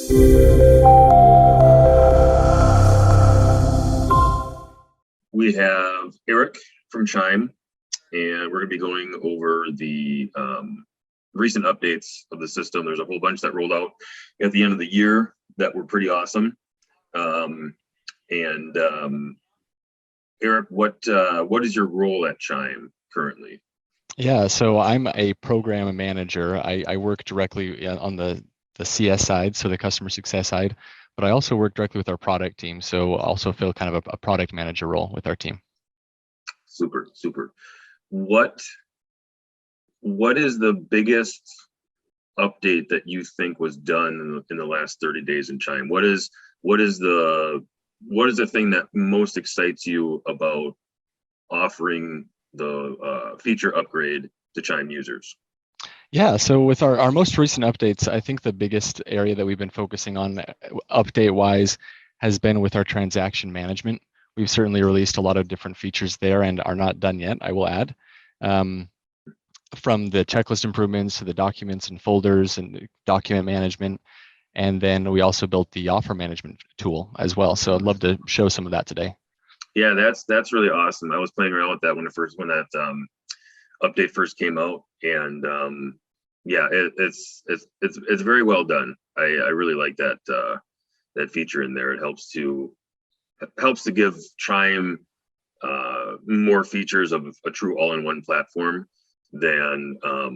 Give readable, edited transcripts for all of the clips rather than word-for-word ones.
We have Eric from Chime, and we're going to be going over the recent updates of the system. There's a whole bunch that rolled out at the end of the year that were pretty awesome. Eric, what is your role at Chime currently? Yeah, so I'm a program manager. I work directly on the CS side, so the customer success side, but I also work directly with our product team. So also fill kind of a product manager role with our team. Super, super. What is the biggest update that you think was done in the last 30 days in Chime? What is the thing that most excites you about offering the feature upgrade to Chime users? Yeah, so with our most recent updates, I think the biggest area that we've been focusing on update-wise has been with our transaction management. We've certainly released a lot of different features there and are not done yet, I will add. From the checklist improvements to the documents and folders and document management. And then we also built the offer management tool as well. So I'd love to show some of that today. Yeah, that's really awesome. I was playing around with that when that update first came out, and yeah, it's very well done. I really like that feature in there. It helps to give Chime more features of a true all-in-one platform than a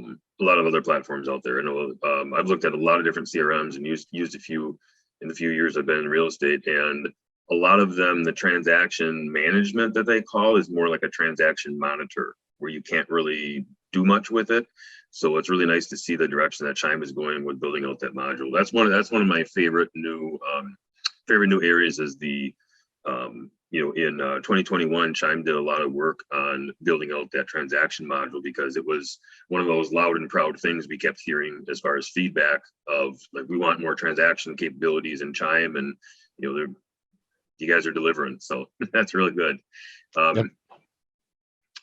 lot of other platforms out there. I know I've looked at a lot of different CRMs and used a few in the few years I've been in real estate, and a lot of them, the transaction management that they call is more like a transaction monitor where you can't really do much with it. So it's really nice to see the direction that Chime is going with building out that module. That's one of my favorite new areas is the in 2021, Chime did a lot of work on building out that transaction module because it was one of those loud and proud things we kept hearing as far as feedback of like, we want more transaction capabilities in Chime, and you guys are delivering. So that's really good. Yep.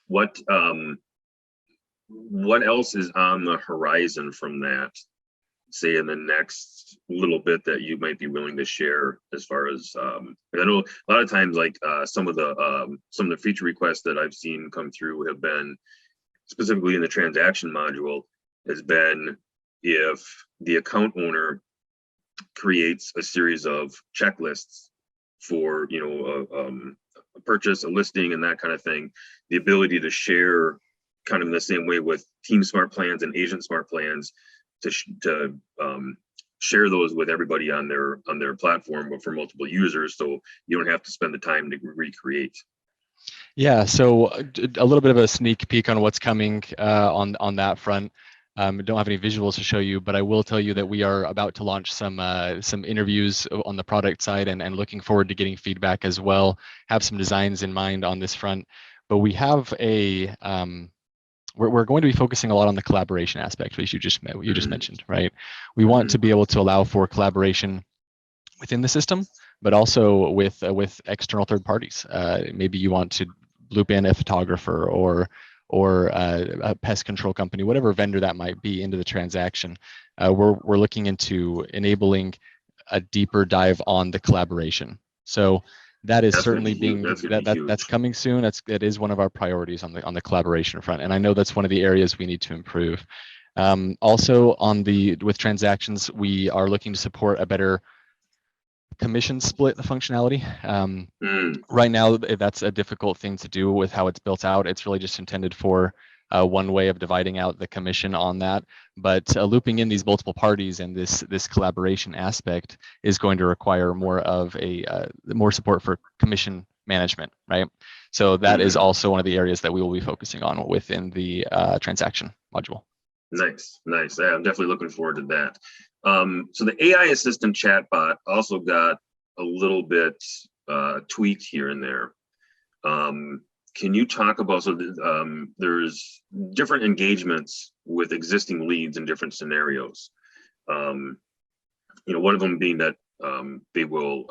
What else is on the horizon from that, say in the next little bit that you might be willing to share as far as I know a lot of times like some of the feature requests that I've seen come through have been specifically in the transaction module has been if the account owner creates a series of checklists for a purchase, a listing, and that kind of thing, the ability to share kind of in the same way with Team Smart Plans and Agent Smart Plans to share those with everybody on their platform, but for multiple users, so you don't have to spend the time to recreate. Yeah, so a little bit of a sneak peek on what's coming on that front. I don't have any visuals to show you, but I will tell you that we are about to launch some interviews on the product side and looking forward to getting feedback as well. Have some designs in mind on this front, but we have we're going to be focusing a lot on the collaboration aspect, which you just mentioned, right? We want to be able to allow for collaboration within the system, but also with external third parties. Maybe you want to loop in a photographer or a pest control company, whatever vendor that might be, into the transaction. We're looking into enabling a deeper dive on the collaboration. So that is certainly that's coming soon. That is one of our priorities on the collaboration front, and I know that's one of the areas we need to improve. Also with transactions, we are looking to support a better commission split functionality. Right now, that's a difficult thing to do with how it's built out. It's really just intended for one way of dividing out the commission on that. But looping in these multiple parties and this collaboration aspect is going to require more of more support for commission management, right? So that is also one of the areas that we will be focusing on within the transaction module. Nice. Yeah, I'm definitely looking forward to that. So the AI assistant chatbot also got a little bit tweaked here and there. Can you talk about, there's different engagements with existing leads in different scenarios. One of them being that they will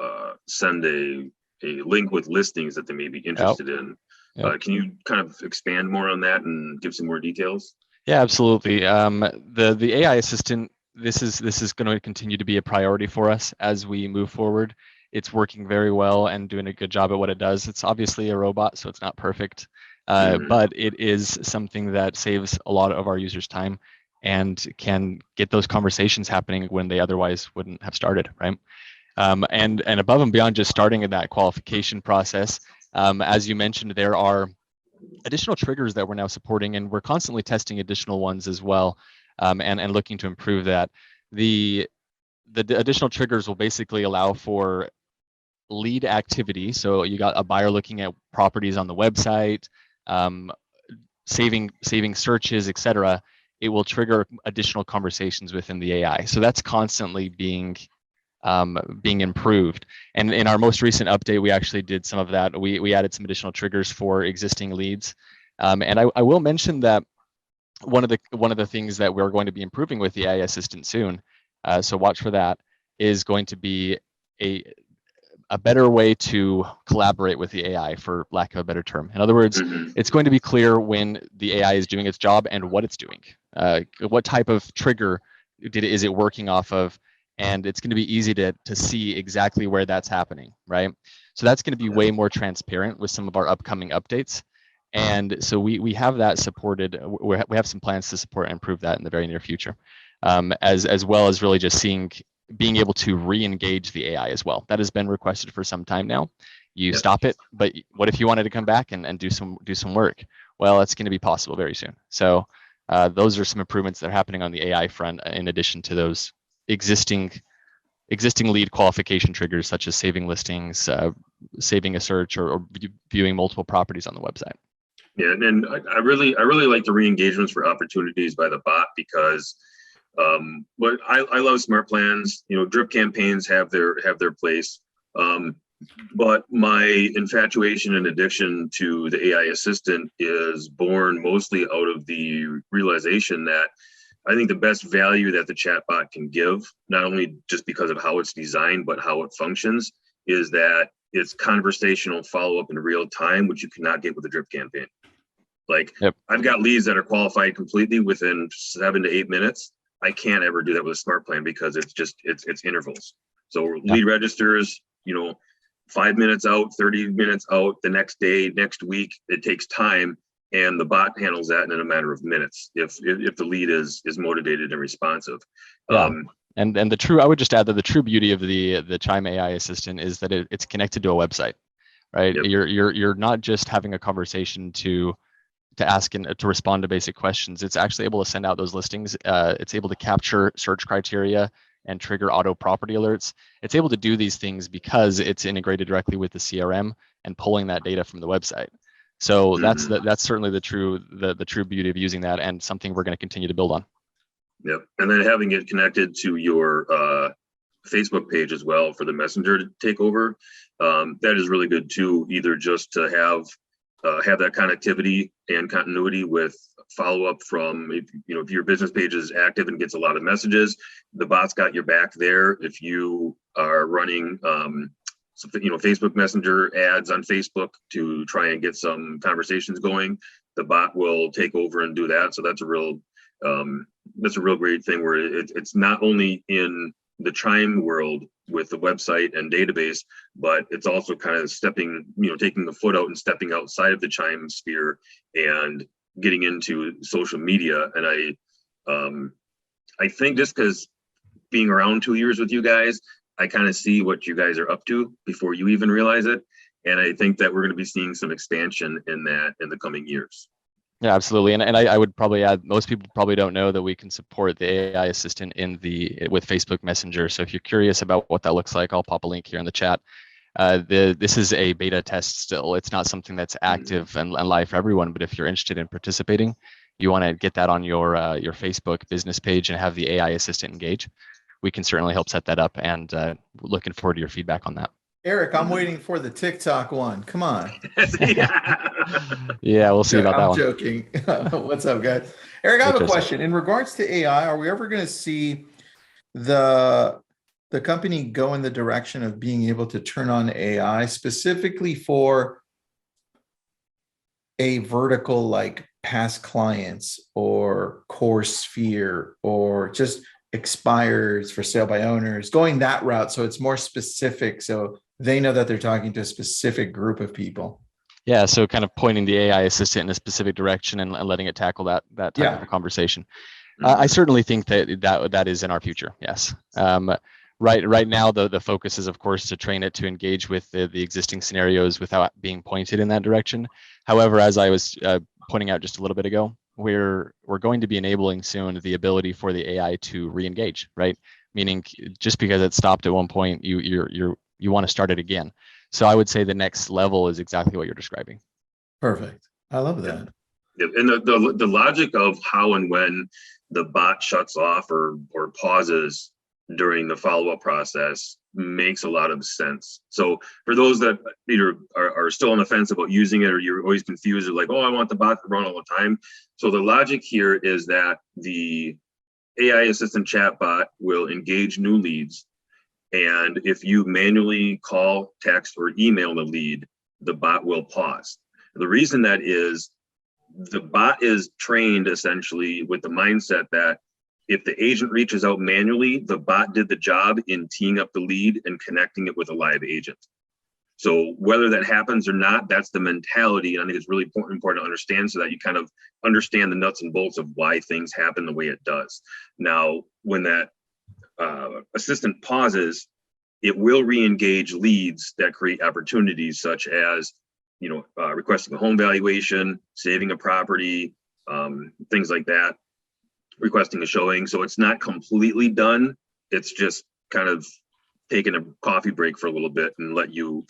send a link with listings that they may be interested in. Can you kind of expand more on that and give some more details? Yeah, absolutely. The AI assistant this is going to continue to be a priority for us as we move forward. It's working very well and doing a good job at what it does. It's obviously a robot, so it's not perfect, but it is something that saves a lot of our users time and can get those conversations happening when they otherwise wouldn't have started, right? And above and beyond just starting in that qualification process, as you mentioned, there are additional triggers that we're now supporting, and we're constantly testing additional ones as well, and looking to improve that. The additional triggers will basically allow for lead activity. So you got a buyer looking at properties on the website, saving searches, etc. It will trigger additional conversations within the AI. So that's constantly being improved. And in our most recent update, we actually did some of that. We added some additional triggers for existing leads. And I will mention that one of the things that we're going to be improving with the AI assistant soon, so watch for that, is going to be a better way to collaborate with the AI, for lack of a better term. In other words, it's going to be clear when the AI is doing its job and what it's doing. What type of trigger is it working off of? And it's going to be easy to see exactly where that's happening, right? So that's going to be way more transparent with some of our upcoming updates. And so we have that supported. We have some plans to support and improve that in the very near future, as well as really just being able to re-engage the AI as well. That has been requested for some time now. You stop it, but what if you wanted to come back and do some work? Well, it's going to be possible very soon. So those are some improvements that are happening on the AI front, in addition to those existing lead qualification triggers, such as saving listings, saving a search, or viewing multiple properties on the website. Yeah, and I really like the re-engagements for opportunities by the bot, because but I love smart plans. You know, drip campaigns have their place. But my infatuation and addiction to the AI assistant is born mostly out of the realization that I think the best value that the chatbot can give, not only just because of how it's designed, but how it functions, is that it's conversational follow-up in real time, which you cannot get with a drip campaign. Like, I've got leads that are qualified completely within 7 to 8 minutes. I can't ever do that with a smart plan, because it's intervals. So lead registers, 5 minutes out, 30 minutes out, the next day, next week, it takes time. And the bot handles that in a matter of minutes if the lead is motivated and responsive. Yeah. And I would just add that the true beauty of the Chime AI assistant is that it's connected to a website, right? Yep. You're not just having a conversation to ask and to respond to basic questions. It's actually able to send out those listings. It's able to capture search criteria and trigger auto property alerts. It's able to do these things because it's integrated directly with the CRM and pulling that data from the website. So that's certainly the true beauty of using that, and something we're going to continue to build on. Yep, and then having it connected to your Facebook page as well for the messenger to take over, that is really good too. Either just to have that connectivity and continuity with follow up from if your business page is active and gets a lot of messages, the bot's got your back there. If you are running Facebook Messenger ads on Facebook to try and get some conversations going, the bot will take over and do that. So that's a real great thing, where it's not only in the Chime world with the website and database, but it's also kind of taking the foot out and stepping outside of the Chime sphere and getting into social media. And I think just because being around 2 years with you guys, I kind of see what you guys are up to before you even realize it. And I think that we're going to be seeing some expansion in that in the coming years. Yeah, absolutely. And I would probably add, most people probably don't know that we can support the AI assistant with Facebook Messenger. So if you're curious about what that looks like, I'll pop a link here in the chat. This is a beta test still. It's not something that's active and live for everyone, but if you're interested in participating, you want to get that on your Facebook business page and have the AI assistant engage, we can certainly help set that up, and looking forward to your feedback on that. Eric, I'm waiting for the TikTok one. Come on. Yeah, we'll see about that one. I'm joking. What's up, guys? Eric, I have a question. In regards to AI, are we ever going to see the company go in the direction of being able to turn on AI specifically for a vertical like past clients or core sphere, or just expires, for sale by owners, going that route. So it's more specific. So they know that they're talking to a specific group of people. Yeah, so kind of pointing the AI assistant in a specific direction and letting it tackle that type of a conversation. I certainly think that is in our future. Yes. Right now, the focus is, of course, to train it to engage with the existing scenarios without being pointed in that direction. However, as I was pointing out just a little bit ago, we're going to be enabling soon the ability for the AI to re-engage, right? Meaning, just because it stopped at one point, you want to start it again. So I would say the next level is exactly what you're describing. Perfect. I love that. Yeah. And the logic of how and when the bot shuts off or pauses during the follow-up process makes a lot of sense. So for those that either are still on the fence about using it, or you're always confused, or like, oh, I want the bot to run all the time. So the logic here is that the AI assistant chatbot will engage new leads. And if you manually call, text, or email the lead, the bot will pause. The reason that is, the bot is trained essentially with the mindset that if the agent reaches out manually, the bot did the job in teeing up the lead and connecting it with a live agent. So whether that happens or not, that's the mentality. And I think it's really important to understand, so that you kind of understand the nuts and bolts of why things happen the way it does. Now, when that assistant pauses, it will re-engage leads that create opportunities, such as requesting a home valuation, saving a property, things like that, requesting a showing. So it's not completely done. It's just kind of taking a coffee break for a little bit and let you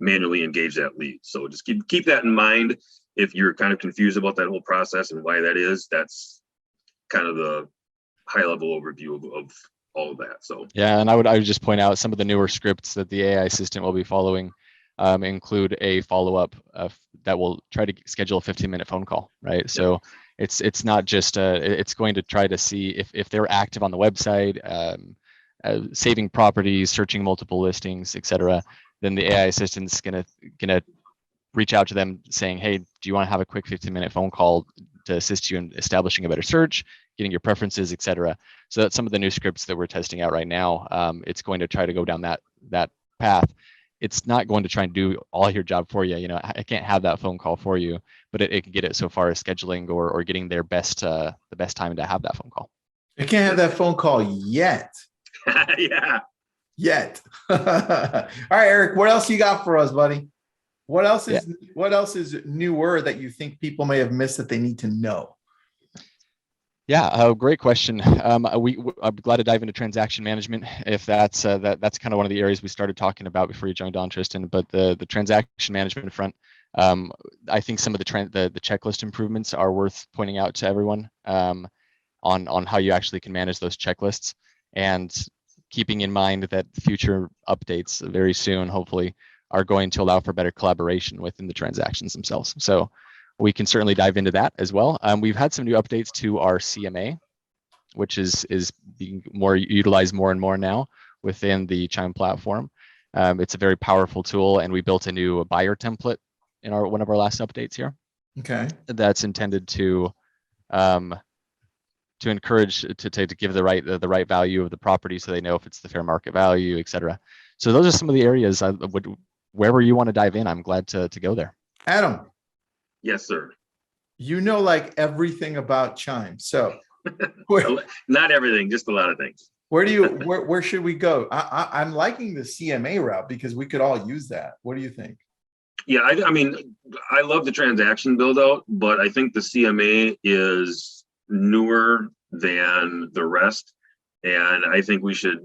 manually engage that lead. So just keep that in mind. If you're kind of confused about that whole process and why that is, that's kind of the high level overview of all of that. So yeah, and I would just point out some of the newer scripts that the AI assistant will be following include a follow-up that will try to schedule a 15-minute phone call, right? So it's not just it's going to try to see if they're active on the website, saving properties, searching multiple listings, etc. Then the AI assistant's gonna reach out to them saying, hey, do you want to have a quick 15-minute phone call to assist you in establishing a better search, getting your preferences, etc. So that's some of the new scripts that we're testing out right now. It's going to try to go down that path. It's not going to try and do all your job for you. I can't have that phone call for you, but it can get it so far as scheduling or getting their the best time to have that phone call. It can't have that phone call yet. Yeah. Yet. All right, Eric, what else you got for us, buddy? What else is newer that you think people may have missed that they need to know? Yeah, great question. I'm glad to dive into transaction management, if that's that's kind of one of the areas we started talking about before you joined on, Tristan. But the transaction management front, I think some of the checklist improvements are worth pointing out to everyone on how you actually can manage those checklists, and keeping in mind that future updates very soon, hopefully, are going to allow for better collaboration within the transactions themselves. So we can certainly dive into that as well. We've had some new updates to our CMA, which is being utilized more and more now within the Chime platform. It's a very powerful tool, and we built a new buyer template in one of our last updates here. Okay. That's intended to encourage to give the right value of the property, so they know if it's the fair market value, etc. So those are some of the areas wherever you want to dive in, I'm glad to go there. Adam. Yes, sir. You know, like everything about Chime. So not everything, just a lot of things. Where should we go? I'm liking the CMA route because we could all use that. What do you think? Yeah, I mean, I love the transaction build out, but I think the CMA is newer than the rest. And I think we should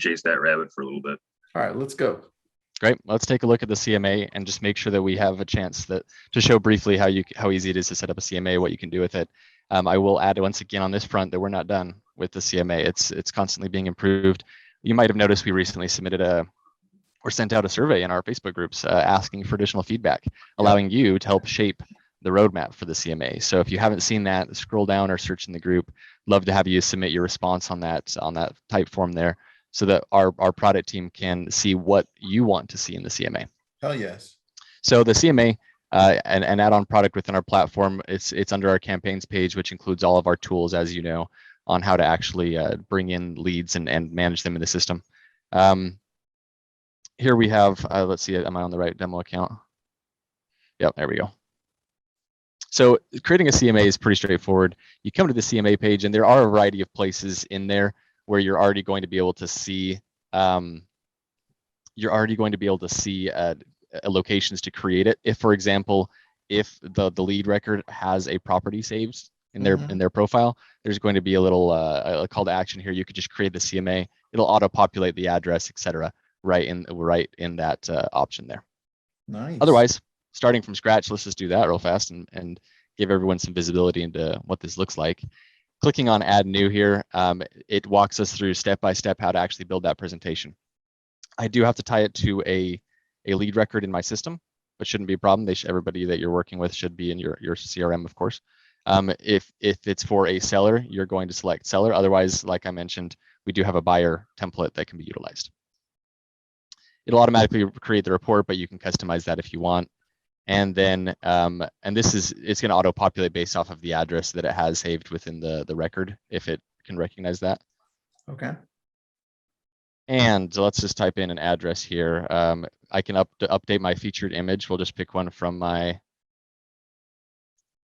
chase that rabbit for a little bit. All right, let's go. Great. Let's take a look at the CMA and just make sure that we have a chance to show briefly how easy it is to set up a CMA, what you can do with it. I will add once again on this front that we're not done with the CMA. It's constantly being improved. You might have noticed we recently sent out a survey in our Facebook groups asking for additional feedback, allowing you to help shape the roadmap for the CMA. So if you haven't seen that, scroll down or search in the group. Love to have you submit your response on that type form there, so that our product team can see what you want to see in the CMA. Hell yes. So the CMA, an add-on product within our platform, it's under our campaigns page, which includes all of our tools, as you know, on how to actually bring in leads and manage them in the system. Here we have, let's see, am I on the right demo account? Yep, there we go. So creating a CMA is pretty straightforward. You come to the CMA page, and there are a variety of places in there where you're already going to be able to see locations to create it. If, for example, if the lead record has a property saved in their profile, there's going to be a little a call to action here. You could just create the CMA. It'll auto populate the address, etc. right in that option there. Nice. Otherwise, starting from scratch, let's just do that real fast and give everyone some visibility into what this looks like. Clicking on Add New here, it walks us through step by step how to actually build that presentation. I do have to tie it to a lead record in my system, but shouldn't be a problem. Everybody that you're working with should be in your CRM, of course. If it's for a seller, you're going to select seller. Otherwise, like I mentioned, we do have a buyer template that can be utilized. It'll automatically create the report, but you can customize that if you want. And then, it's going to auto-populate based off of the address that it has saved within the record, if it can recognize that. Okay. And let's just type in an address here. I can update my featured image. We'll just pick one from my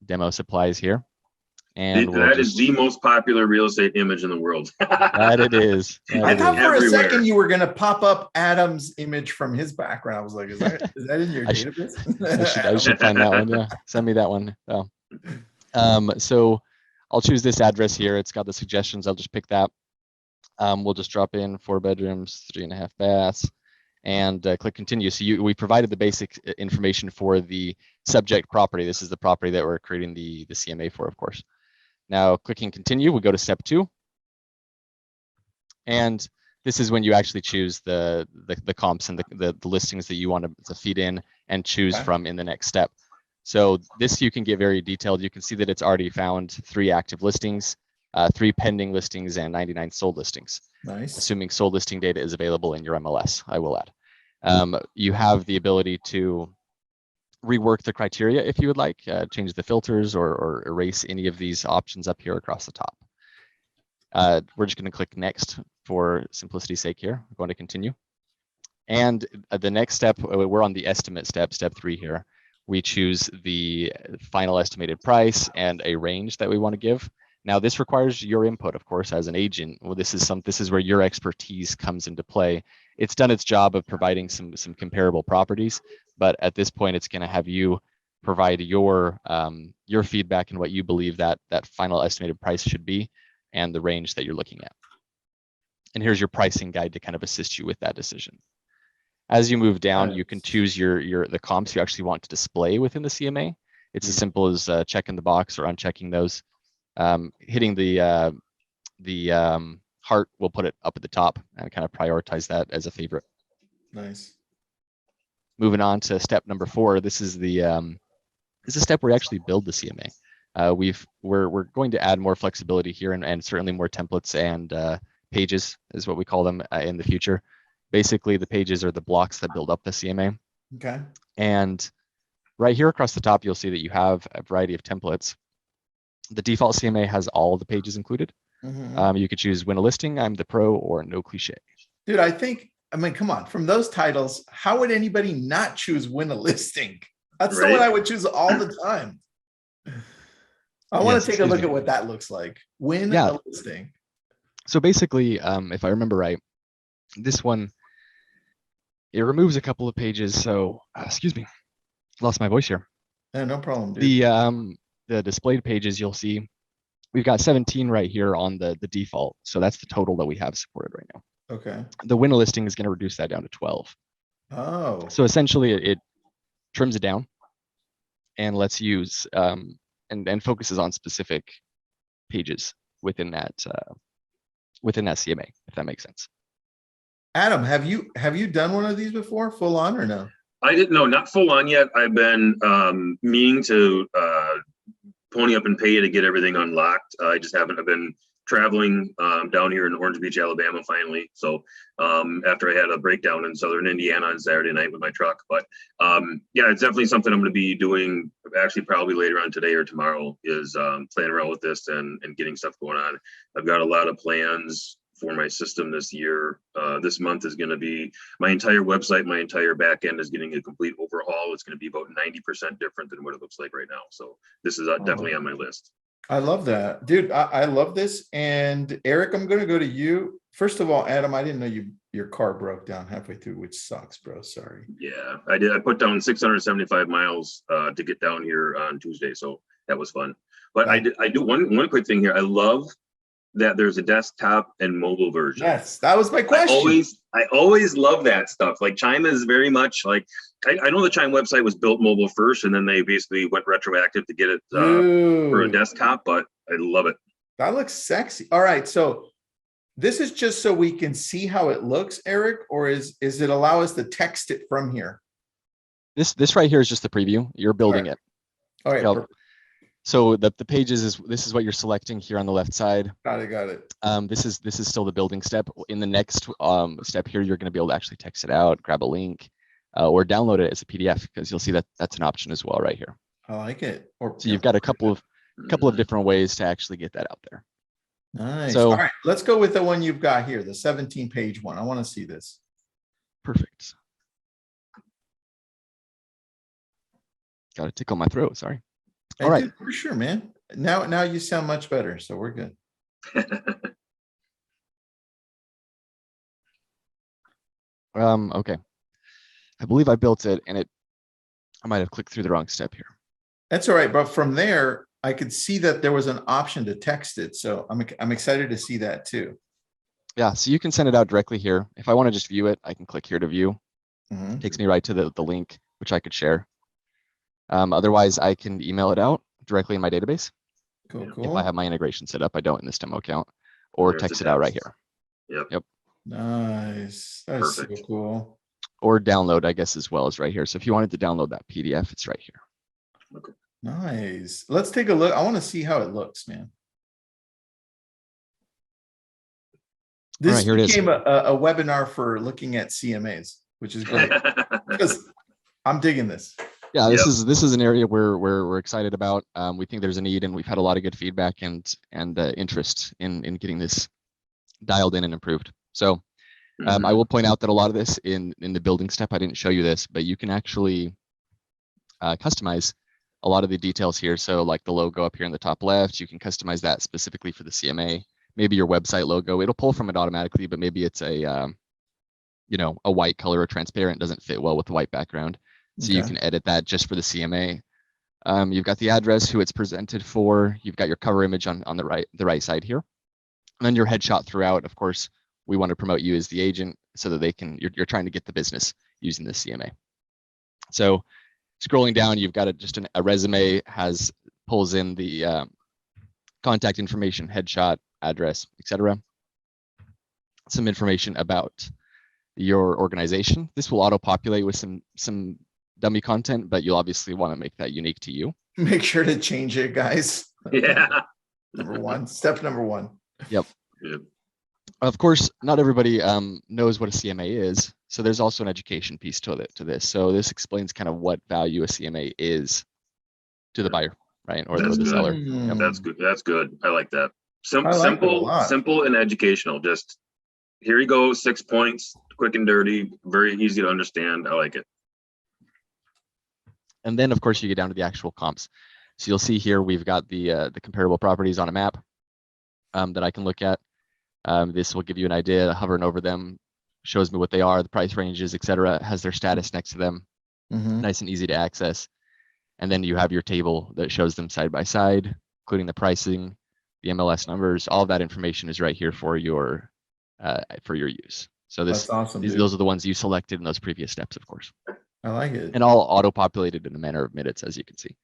demo supplies here. And that is the most popular real estate image in the world. That it is. I thought for everywhere. a second you were going to pop up Adam's image from his background. I was like, is that in your database? I should find that one. Yeah, send me that one. Oh. So I'll choose this address here. It's got the suggestions. I'll just pick that. We'll just drop in 4 bedrooms, 3.5 baths, and click continue. So we provided the basic information for the subject property. This is the property that we're creating the CMA for, of course. Now clicking continue, we go to step 2. And this is when you actually choose the comps and the listings that you want to feed in and choose from in the next step. So this you can get very detailed. You can see that it's already found 3 active listings, 3 pending listings, and 99 sold listings. Nice. Assuming sold listing data is available in your MLS, I will add. You have the ability to rework the criteria if you would like, change the filters or erase any of these options up here across the top. We're just going to click next for simplicity's sake here. We're going to continue. And the next step, we're on the estimate step 3 here. We choose the final estimated price and a range that we want to give. Now this requires your input, of course, as an agent. Well, this is where your expertise comes into play. It's done its job of providing some comparable properties, but at this point, it's going to have you provide your feedback and what you believe that final estimated price should be, and the range that you're looking at. And here's your pricing guide to kind of assist you with that decision. As you move down, you can choose the comps you actually want to display within the CMA. It's as simple as checking the box or unchecking those. Hitting the heart will put it up at the top and kind of prioritize that as a favorite. Nice. Moving on to step number 4. This is the step where you actually build the CMA. We're going to add more flexibility here and certainly more templates and pages is what we call them in the future. Basically, the pages are the blocks that build up the CMA. Okay. And right here across the top, you'll see that you have a variety of templates. The default CMA has all the pages included. You could choose win a listing, I'm the pro, or no cliche. Dude, I mean, come on. From those titles, how would anybody not choose win a listing? That's the one I would choose all the time. I want to take a look at what that looks like. Win a listing. So basically, if I remember right, this one, it removes a couple of pages. So, excuse me, lost my voice here. Yeah, no problem, dude. The displayed pages, you'll see we've got 17 right here on the default. So that's the total that we have supported right now. Okay. The win a listing is going to reduce that down to 12. Oh. So essentially it trims it down and lets use and focuses on specific pages within that CMA, if that makes sense. Adam, have you done one of these before, full on or no? I didn't know, not full on yet. I've been meaning to pony up and pay to get everything unlocked. I just haven't. I've been traveling down here in Orange Beach, Alabama, finally. So after I had a breakdown in southern Indiana on Saturday night with my truck. But yeah, it's definitely something I'm going to be doing actually probably later on today or tomorrow, is playing around with this and getting stuff going on. I've got a lot of plans for my system this year. This month is going to be my entire website, my entire back end is getting a complete overhaul. It's going to be about 90% different than what it looks like right now. So this is definitely on my list. I love that, dude. I love this. And Eric, I'm going to go to you. First of all, Adam, I didn't know your car broke down halfway through, which sucks, bro. Sorry. Yeah, I did. I put down 675 miles to get down here on Tuesday. So that was fun. But I do one quick thing here. I love that there's a desktop and mobile version. Yes, that was my question. I always love that stuff. Like Chime is very much like, I know the Chime website was built mobile first, and then they basically went retroactive to get it for a desktop, but I love it. That looks sexy. All right, so this is just so we can see how it looks, Eric, or is it allow us to text it from here? This right here is just the preview. You're building it. All right. Yep. So the pages this is what you're selecting here on the left side. Got it. This is still the building step. In the next step here, you're going to be able to actually text it out, grab a link, or download it as a PDF, because you'll see that that's an option as well right here. I like it. Or so you've got a couple of different ways to actually get that out there. Nice. So, all right, let's go with the one you've got here, the 17-page one. I want to see this. Perfect. Got a tickle my throat. Sorry. All right. For sure, man. Now you sound much better, so we're good. Okay. I believe I built it, and I might have clicked through the wrong step here. That's all right, but from there, I could see that there was an option to text it, so I'm excited to see that too. Yeah, so you can send it out directly here. If I want to just view it, I can click here to view. It takes me right to the link, which I could share. Otherwise, I can email it out directly in my database. Cool. If I have my integration set up, I don't in this demo account, or text it out right here. Yep. Nice. That's so cool. Or download, I guess, as well as right here. So if you wanted to download that PDF, it's right here. Okay. Nice. Let's take a look. I want to see how it looks, man. This became a webinar for looking at CMAs, which is great because I'm digging this. Yeah, this is an area where we're excited about. We think there's a need, and we've had a lot of good feedback and interest in getting this dialed in and improved. So I will point out that a lot of this in the building step, I didn't show you this, but you can actually customize a lot of the details here. So like the logo up here in the top left, you can customize that specifically for the CMA. Maybe your website logo, it'll pull from it automatically, but maybe it's a white color or transparent, doesn't fit well with the white background. So you can edit that just for the CMA. You've got the address, who it's presented for. You've got your cover image on the right side here. And then your headshot throughout. Of course, we want to promote you as the agent so that you're trying to get the business using the CMA. So scrolling down, you've got just a resume, pulls in the contact information, headshot, address, etc. Some information about your organization. This will auto-populate with some dummy content, but you'll obviously want to make that unique to you. Make sure to change it, guys. Yeah. Step number one. Yep. Of course, not everybody knows what a CMA is. So there's also an education piece to this. So this explains kind of what value a CMA is to the buyer, right? Or the seller. Yep. That's good. That's good. I like that. Simple and educational. Just here you go, 6 points, quick and dirty, very easy to understand. I like it. And then, of course, you get down to the actual comps. So you'll see here we've got the comparable properties on a map that I can look at. This will give you an idea. Hovering over them shows me what they are, the price ranges, etc. Has their status next to them, nice and easy to access. And then you have your table that shows them side by side, including the pricing, the MLS numbers. All of that information is right here for your use. So that's awesome. Those are the ones you selected in those previous steps, of course. I like it. And all auto-populated in a manner of minutes, as you can see.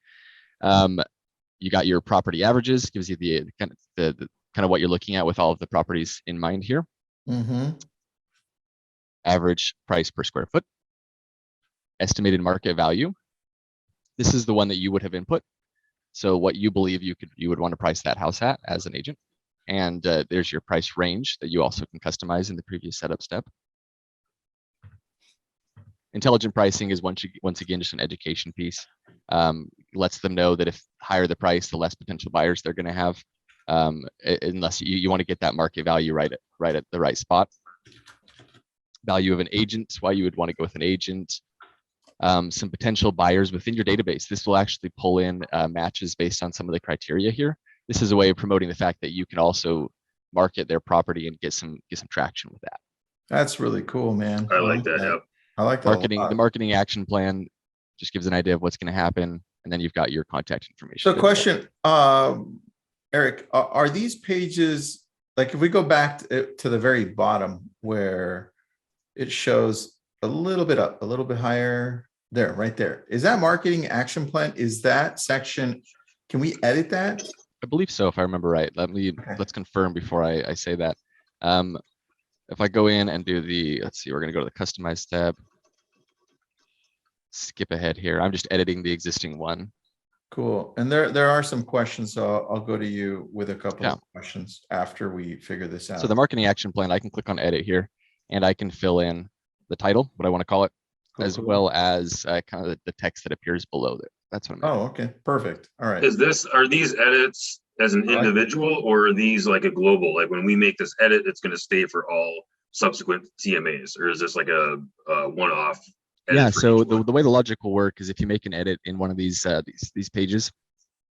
You got your property averages, gives you the kind of what you're looking at with all of the properties in mind here. Average price per square foot. Estimated market value. This is the one that you would have input. So what you believe you would want to price that house at as an agent. And there's your price range that you also can customize in the previous setup step. Intelligent pricing is once again just an education piece. Lets them know that if higher the price, the less potential buyers they're going to have, unless you want to get that market value right at the right spot. Value of an agent, why you would want to go with an agent. Some potential buyers within your database. This will actually pull in matches based on some of the criteria here. This is a way of promoting the fact that you can also market their property and get some traction with that. That's really cool, man. I like that. Yep. I like that. Marketing, the marketing action plan just gives an idea of what's going to happen, and then you've got your contact information. So, question, Eric, are these pages, like if we go back to the very bottom where it shows a little bit up, a little bit higher, there, right there. Is that marketing action plan? Is that section? Can we edit that? I believe so, if I remember right. Let's confirm before I say that. If I go in and do let's see, we're going to go to the customize tab. Skip ahead here. I'm just editing the existing one. Cool. And there are some questions, so I'll go to you with a couple of questions after we figure this out. So the marketing action plan, I can click on edit here, and I can fill in the title, what I want to call it, as well as kind of the text that appears below it. That's what I'm Oh, okay. Perfect. All right. Are these edits as an individual, or are these like a global, like when we make this edit, it's going to stay for all subsequent CMAs, or is this like a one-off? Yeah, so the way the logic will work is if you make an edit in one of these pages,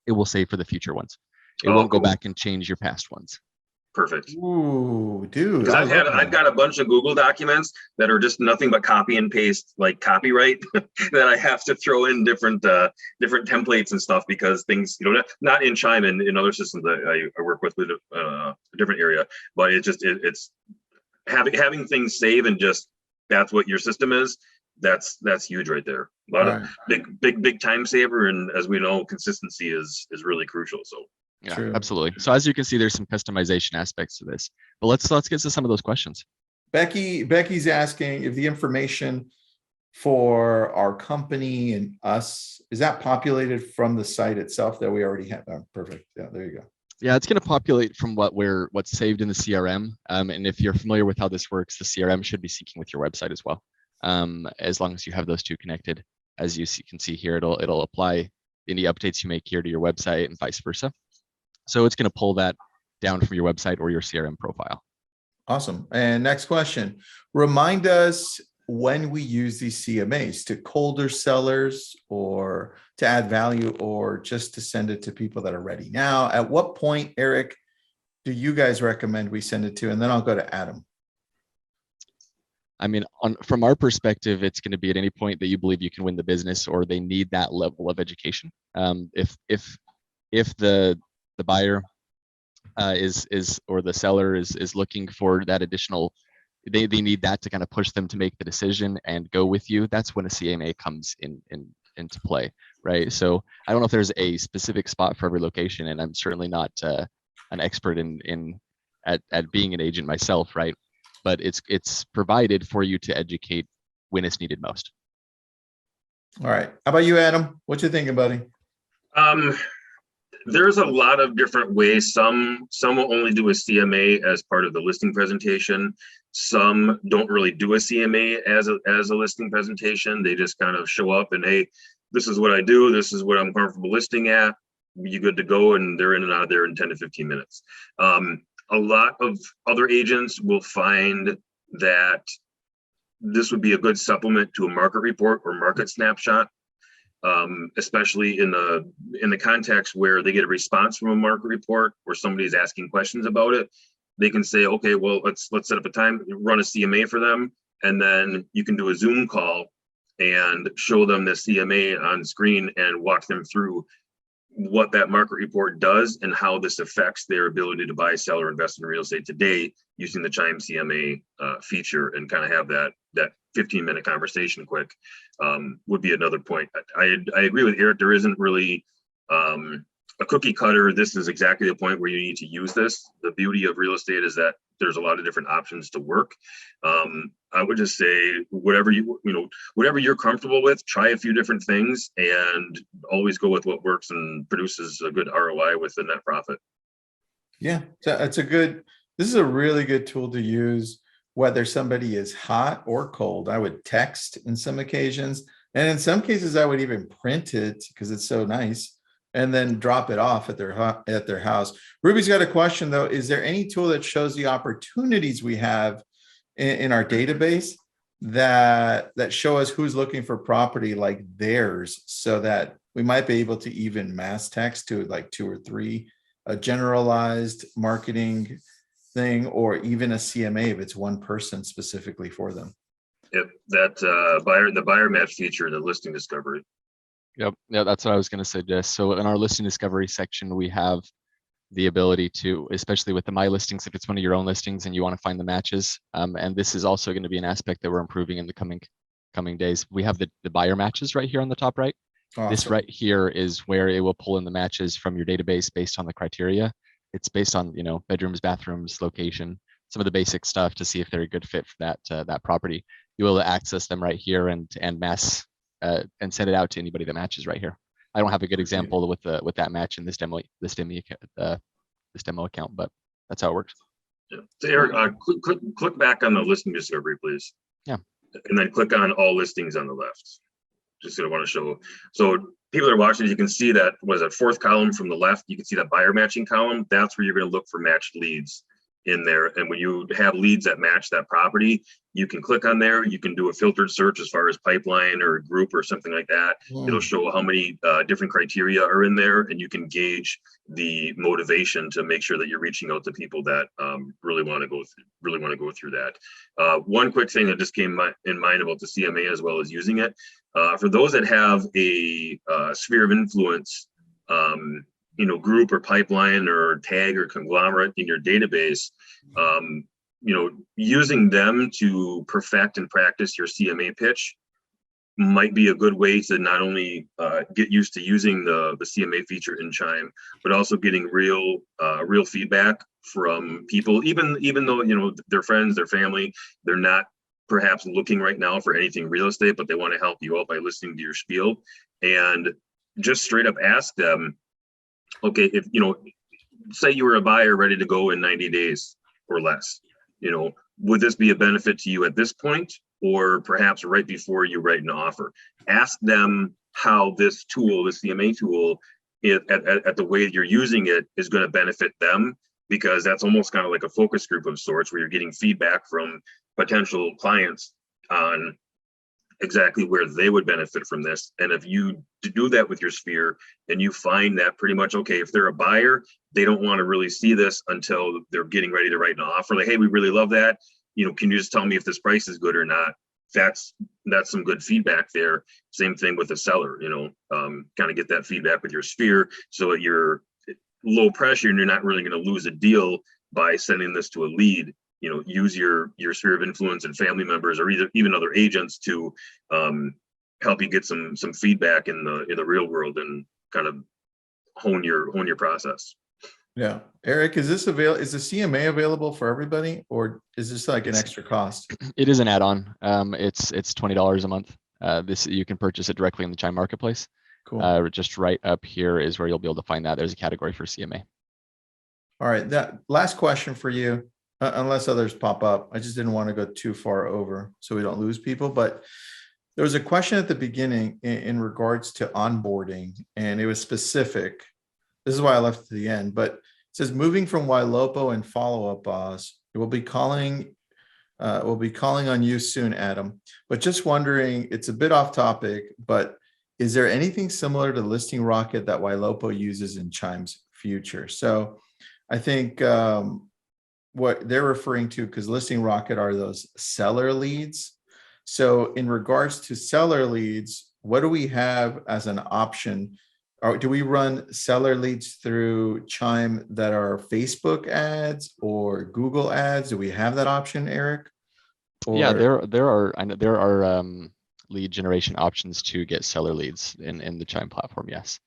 it will save for the future ones. It won't go back and change your past ones. Perfect. Ooh, dude. Because I've got a bunch of Google documents that are just nothing but copy and paste, like copyright, that I have to throw in different templates and stuff, because things, not in Chime and in other systems that I work with a different area, but it's having things save and just that's what your system is. That's huge right there. A lot of big time saver, and as we know, consistency is really crucial. So yeah, absolutely. So as you can see, there's some customization aspects to this, but let's get to some of those questions. Becky's asking if the information for our company and us, is that populated from the site itself that we already have? Oh, perfect. Yeah, there you go. Yeah, it's going to populate from what's saved in the CRM. And if you're familiar with how this works, the CRM should be syncing with your website as well. As long as you have those two connected, as you can see here, it'll apply any updates you make here to your website and vice versa. So it's going to pull that down from your website or your CRM profile. Awesome. And next question, remind us when we use these CMAs to colder sellers or to add value or just to send it to people that are ready. Now, at what point, Eric, do you guys recommend we send it to? And then I'll go to Adam. I mean, from our perspective, it's going to be at any point that you believe you can win the business or they need that level of education. If the buyer is or the seller is looking for that additional, they need that to kind of push them to make the decision and go with you. That's when a CMA comes into play, right? So I don't know if there's a specific spot for every location, and I'm certainly not an expert at being an agent myself, right? But it's provided for you to educate when it's needed most. All right. How about you, Adam? What you thinking, buddy? There's a lot of different ways. Some will only do a CMA as part of the listing presentation. Some don't really do a CMA as a listing presentation. They just kind of show up and, hey, this is what I do. This is what I'm comfortable listing at. You good to go? And they're in and out of there in 10 to 15 minutes. A lot of other agents will find that this would be a good supplement to a market report or market snapshot, especially in the context where they get a response from a market report or somebody's asking questions about it. They can say, okay, well, let's set up a time, run a CMA for them, and then you can do a Zoom call and show them the CMA on screen and walk them through what that market report does and how this affects their ability to buy, sell, or invest in real estate today using the Chime CMA feature, and kind of have that 15-minute conversation quick would be another point. I agree with Eric. There isn't really a cookie cutter. This is exactly the point where you need to use this. The beauty of real estate is that there's a lot of different options to work. I would just say whatever you're comfortable with, try a few different things and always go with what works and produces a good ROI with the net profit. Yeah, so this is a really good tool to use, whether somebody is hot or cold. I would text in some occasions, and in some cases I would even print it because it's so nice, and then drop it off at their house. Ruby's got a question though. Is there any tool that shows the opportunities we have in our database that show us who's looking for property like theirs, so that we might be able to even mass text to like 2 or 3, a generalized marketing thing, or even a CMA if it's one person specifically for them? Yep, that the buyer match feature in the listing discovery. Yep, yeah, that's what I was going to suggest. So in our listing discovery section, we have the ability to, especially with the My Listings, if it's one of your own listings and you want to find the matches, and this is also going to be an aspect that we're improving in the coming days. We have the buyer matches right here on the top right. Awesome. This right here is where it will pull in the matches from your database based on the criteria. It's based on, you know, bedrooms, bathrooms, location, some of the basic stuff to see if they're a good fit for that property. You will access them right here and mass and send it out to anybody that matches right here. I don't have a good example with that match in this demo account, but that's how it works. Yeah. So Eric, click back on the listing discovery, please. Yeah. And then click on all listings on the left. Just gonna want to show. So people that are watching, you can see that was a 4th column from the left. You can see that buyer matching column. That's where you're going to look for matched leads in there. And when you have leads that match that property, you can click on there. You can do a filtered search as far as pipeline or group or something like that. It'll show how many different criteria are in there, and you can gauge the motivation to make sure that you're reaching out to people that really want to go through that. One quick thing that just came in mind about the CMA as well as using it, for those that have a sphere of influence, you know, group or pipeline or tag or conglomerate in your database, you know, using them to perfect and practice your CMA pitch might be a good way to not only get used to using the CMA feature in Chime, but also getting real feedback from people, even though, you know, their friends, their family, they're not perhaps looking right now for anything real estate, but they want to help you out by listening to your spiel, and just straight up ask them, okay, if, you know, say you were a buyer ready to go in 90 days or less, you know, would this be a benefit to you at this point, or perhaps right before you write an offer? Ask them how this tool, the CMA tool, at the way you're using it is going to benefit them, because that's almost kind of like a focus group of sorts where you're getting feedback from potential clients on exactly where they would benefit from this. And if you do that with your sphere and you find that pretty much, okay, if they're a buyer, they don't want to really see this until they're getting ready to write an offer, like, hey, we really love that, you know, can you just tell me if this price is good or not? That's some good feedback there. Same thing with the seller, you know, kind of get that feedback with your sphere so that you're low pressure and you're not really going to lose a deal by sending this to a lead. You know, use your sphere of influence and family members or even other agents to help you get some feedback in the real world and kind of hone your process. Yeah, Eric, is this is the CMA available for everybody, or is this like an extra cost? It is an add-on. It's $20 a month. This, you can purchase it directly in the Chime marketplace. Cool. Just right up here is where you'll be able to find that. There's a category for CMA. All right, that last question for you. Unless others pop up. I just didn't want to go too far over so we don't lose people. But there was a question at the beginning in regards to onboarding, and it was specific. This is why I left it to the end, but it says moving from Ylopo and follow-up boss. We'll be calling on you soon, Adam. But just wondering, it's a bit off topic, but is there anything similar to Listing Rocket that Ylopo uses in Chime's future? So I think what they're referring to, because Listing Rocket are those seller leads. So in regards to seller leads, what do we have as an option? Or do we run seller leads through Chime that are Facebook ads or Google ads? Do we have that option, Eric? Or... Yeah, there are lead generation options to get seller leads in the Chime platform. Yes.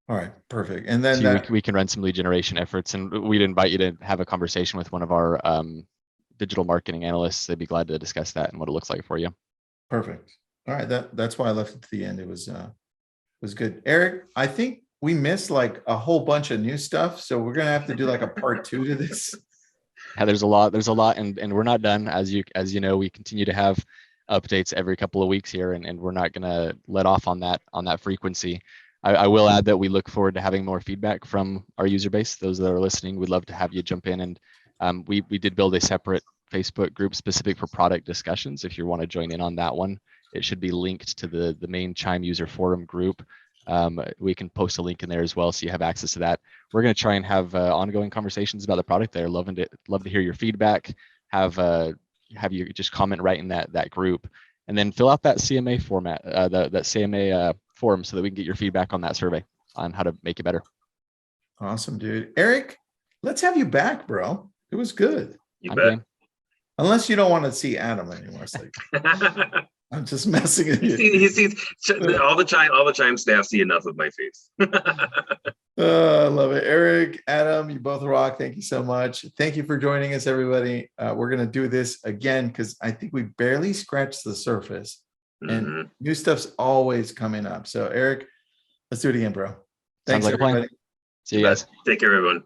All right, perfect. And then so we can run some lead generation efforts, and we'd invite you to have a conversation with one of our digital marketing analysts. They'd be glad to discuss that and what it looks like for you. Perfect. All right, that's why I left it to the end. It was good. Eric, I think we missed like a whole bunch of new stuff. So we're gonna have to do like a part 2 to this. Yeah, there's a lot, and we're not done. As you know, we continue to have updates every couple of weeks here, and we're not gonna let off on that frequency. I will add that we look forward to having more feedback from our user base. Those that are listening, we'd love to have you jump in. And we did build a separate Facebook group specific for product discussions. If you want to join in on that one, it should be linked to the main Chime user forum group. We can post a link in there as well, so you have access to that. We're going to try and have ongoing conversations about the product there. Love to hear your feedback. Have you just comment right in that group, and then fill out that CMA format, that CMA form, so that we can get your feedback on that survey on how to make it better. Awesome, dude. Eric, let's have you back, bro. It was good. You bet. Game. Unless you don't want to see Adam anymore. So I'm just messing with you. He sees all the Chime staff see enough of my face. I love it. Eric, Adam, you both rock. Thank you so much. Thank you for joining us, everybody. We're going to do this again because I think we barely scratched the surface, and new stuff's always coming up. So, Eric, let's do it again, bro. Thanks, Sounds like everybody. a plan. See you guys. Take care, everyone.